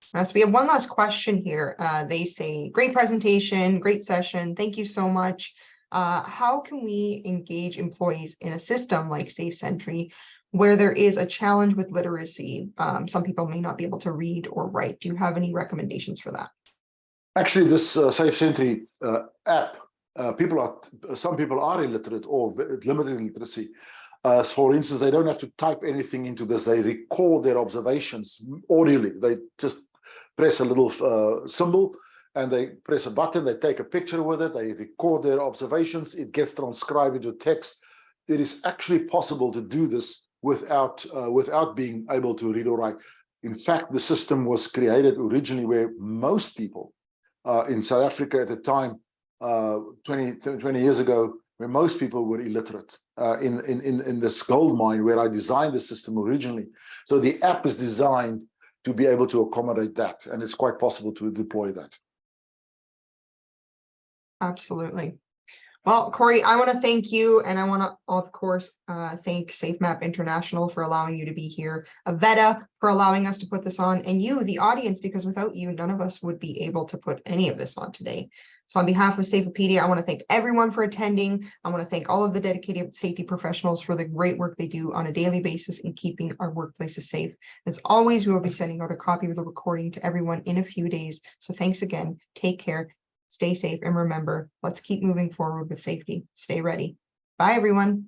So we have one last question here. They say, great presentation, great session. Thank you so much. How can we engage employees in a system like SafeSentry where there is a challenge with literacy? Some people may not be able to read or write. Do you have any recommendations for that? Actually, this SafeSentry app, some people are illiterate or limited in literacy. For instance, they don't have to type anything into this. They record their observations orally. They just press a little symbol and they press a button. They take a picture with it. They record their observations. It gets transcribed into text. It is actually possible to do this without being able to read or write. In fact, the system was created originally where most people in South Africa at the time, 20 years ago, where most people were illiterate in this gold mine where I designed the system originally. So the app is designed to be able to accommodate that, and it's quite possible to deploy that. Absolutely. Well, Corrie, I want to thank you, and I want to, of course, thank SafeMap International for allowing you to be here, Avetta for allowing us to put this on, and you, the audience, because without you, none of us would be able to put any of this on today. So on behalf of SAFEopedia, I want to thank everyone for attending. I want to thank all of the dedicated safety professionals for the great work they do on a daily basis in keeping our workplaces safe. As always, we will be sending out a copy of the recording to everyone in a few days. So thanks again. Take care. Stay safe, and remember, let's keep moving forward with safety. Stay ready. Bye, everyone.